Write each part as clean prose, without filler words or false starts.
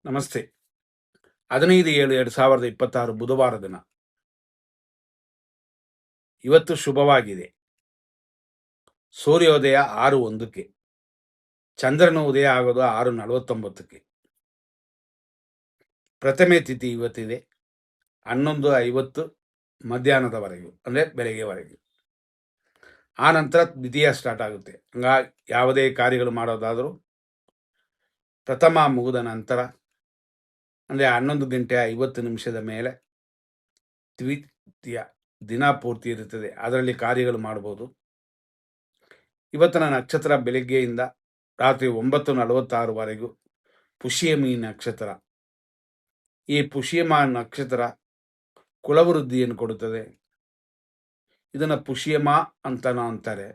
ನಮಸ್ತೆ. 15/7/2026 ಬುಧವಾರ ದಿನ. ಇವತ್ತು ಶುಭವಾಗಿದೆ. ಸೂರ್ಯೋದಯ 6:01ಕ್ಕೆ. ಚಂದ್ರನ ಉದಯ ಆಗೋದು 6:49ಕ್ಕೆ. ಪ್ರಥಮೆ ತಿಥಿ ಇವತ್ತಿದೆ 11:50 ಮಧ್ಯಾಹ್ನದವರೆಗೂ, ಅಂದರೆ ಬೆಳಗ್ಗೆವರೆಗೂ. ಆ ನಂತರ ದ್ವಿತೀಯ ಸ್ಟಾರ್ಟ್ ಆಗುತ್ತೆ. ಹಂಗಾಗಿ ಯಾವುದೇ ಕಾರ್ಯಗಳು ಮಾಡೋದಾದರೂ ಪ್ರಥಮ ಮುಗಿದ ನಂತರ, ಅಂದರೆ 11:50 ಮೇಲೆ ದ್ವಿತೀಯ ದಿನ ಪೂರ್ತಿ ಇರುತ್ತದೆ. ಅದರಲ್ಲಿ ಕಾರ್ಯಗಳು ಮಾಡ್ಬೋದು. ಇವತ್ತಿನ ನಕ್ಷತ್ರ ಬೆಳಿಗ್ಗೆಯಿಂದ ರಾತ್ರಿ 9:46ವರೆಗೂ ಪುಷ್ಯಮಿ ನಕ್ಷತ್ರ. ಈ ಪುಷ್ಯಮ ನಕ್ಷತ್ರ ಕುಲವೃದ್ಧಿಯನ್ನು ಕೊಡುತ್ತದೆ. ಇದನ್ನು ಪುಷ್ಯಮ ಅಂತನೂ ಅಂತಾರೆ.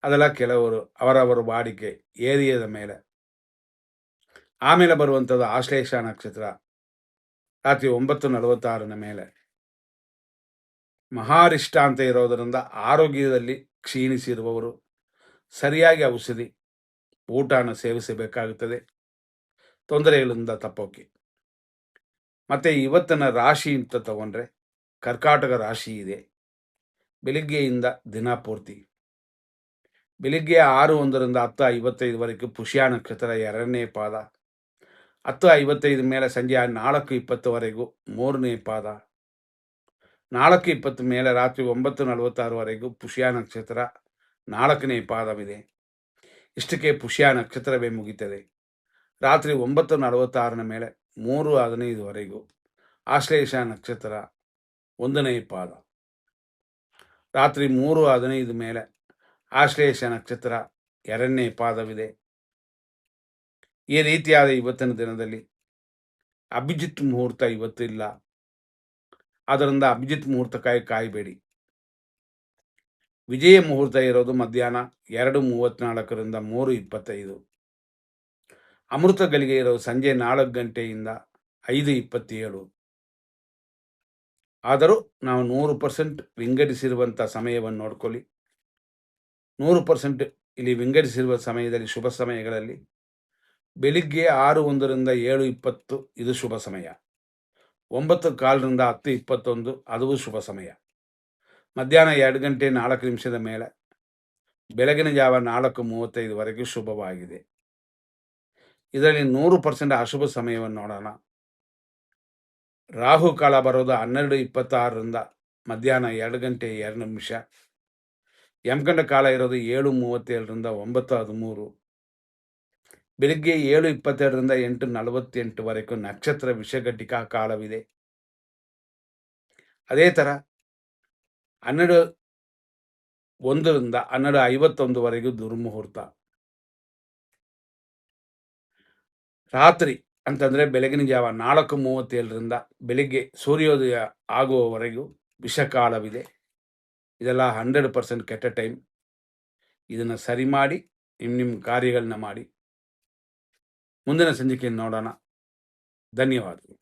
ಅದೆಲ್ಲ ಕೆಲವರು ಅವರವರ ವಾಡಿಕೆ ಏರಿಯಾದ ಮೇಲೆ. ಆಮೇಲೆ ಬರುವಂಥದ್ದು ಆಶ್ಲೇಷ ನಕ್ಷತ್ರ ರಾತ್ರಿ 9:46 ಮೇಲೆ. ಮಹಾರಿಷ್ಟ ಅಂತ ಇರೋದರಿಂದ ಆರೋಗ್ಯದಲ್ಲಿ ಕ್ಷೀಣಿಸಿರುವವರು ಸರಿಯಾಗಿ ಔಷಧಿ ಊಟನ ಸೇವಿಸಬೇಕಾಗುತ್ತದೆ, ತೊಂದರೆಗಳಿಂದ ತಪ್ಪೋಕೆ. ಮತ್ತು ಇವತ್ತಿನ ರಾಶಿ ಅಂತ ತಗೊಂಡ್ರೆ ಕರ್ಕಾಟಕ ರಾಶಿ ಇದೆ. ಬೆಳಿಗ್ಗೆಯಿಂದ ದಿನ ಪೂರ್ತಿ ಬೆಳಿಗ್ಗೆ 6:01ರಿಂದ 10:55ವರೆಗೂ ಪುಷ್ಯ ನಕ್ಷತ್ರ 2ನೇ ಪಾದ, 10:55 ಮೇಲೆ ಸಂಜೆ 4:20ವರೆಗೂ 3ನೇ ಪಾದ, 4:20 ಮೇಲೆ ರಾತ್ರಿ 9:46ವರೆಗೂ ಪುಷ್ಯ ನಕ್ಷತ್ರ 4ನೇ ಪಾದವಿದೆ. ಇಷ್ಟಕ್ಕೆ ಪುಷ್ಯ ನಕ್ಷತ್ರವೇ ಮುಗಿತದೆ. ರಾತ್ರಿ 9:46 ಮೇಲೆ 3:15ವರೆಗೂ ಆಶ್ಲೇಷ ನಕ್ಷತ್ರ 1ನೇ ಪಾದ, ರಾತ್ರಿ 3:15 ಮೇಲೆ ಆಶ್ಲೇಷ ನಕ್ಷತ್ರ 2ನೇ ಪಾದವಿದೆ. ಈ ರೀತಿಯಾದ ಇವತ್ತಿನ ದಿನದಲ್ಲಿ ಅಭಿಜಿತ್ ಮುಹೂರ್ತ ಇವತ್ತಿಲ್ಲ. ಆದ್ದರಿಂದ ಅಭಿಜಿತ್ ಮುಹೂರ್ತಕ್ಕಾಗಿ ಕಾಯಬೇಡಿ. ವಿಜಯ ಮುಹೂರ್ತ ಇರೋದು ಮಧ್ಯಾಹ್ನ 2:34ರಿಂದ 3:25. ಅಮೃತ ಗಳಿಗೆ ಇರೋದು ಸಂಜೆ 4 ಗಂಟೆಯಿಂದ 5:27. ಆದರೂ ನಾವು 100% ವಿಂಗಡಿಸಿರುವಂಥ ಸಮಯವನ್ನು ನೋಡ್ಕೊಳ್ಳಿ. 100% ಇಲ್ಲಿ ವಿಂಗಡಿಸಿರುವ ಸಮಯದಲ್ಲಿ ಶುಭ ಸಮಯಗಳಲ್ಲಿ ಬೆಳಿಗ್ಗೆ 6:01ರಿಂದ 7:20 ಇದು ಶುಭ ಸಮಯ. 9:15ರಿಂದ 10:21 ಅದು ಶುಭ ಸಮಯ. ಮಧ್ಯಾಹ್ನ 2 ಗಂಟೆ 4 ನಿಮಿಷದ ಮೇಲೆ ಬೆಳಗಿನ ಜಾವ 4:35ವರೆಗೂ ಶುಭವಾಗಿದೆ. ಇದರಲ್ಲಿ 100% ಅಶುಭ ಸಮಯವನ್ನು ನೋಡೋಣ. ರಾಹುಕಾಲ ಬರೋದು 12:26ರಿಂದ ಮಧ್ಯಾಹ್ನ 2 ಗಂಟೆ 2 ನಿಮಿಷ. ಯಮಗಂಡ ಕಾಲ ಇರೋದು 7:37ರಿಂದ 9:13. ಬೆಳಿಗ್ಗೆ 7:22ರಿಂದ 8:48ವರೆಗೂ ನಕ್ಷತ್ರ ವಿಷಘಟಿಕಾ ಕಾಲವಿದೆ. ಅದೇ ಥರ 12:01ರಿಂದ 12:51ವರೆಗೂ ದುರ್ಮುಹೂರ್ತ. ರಾತ್ರಿ ಅಂತಂದರೆ ಬೆಳಗಿನ ಜಾವ 4:37ರಿಂದ ಬೆಳಿಗ್ಗೆ ಸೂರ್ಯೋದಯ ಆಗುವವರೆಗೂ ವಿಷಕಾಲವಿದೆ. ಇದೆಲ್ಲ 100% ಕೆಟ್ಟ ಟೈಮ್. ಇದನ್ನು ಸರಿ ಮಾಡಿ ನಿಮ್ಮ ಕಾರ್ಯಗಳನ್ನ ಮಾಡಿ. ಮುಂದಿನ ಸಂಚಿಕೆಯನ್ನು ನೋಡೋಣ. ಧನ್ಯವಾದಗಳು.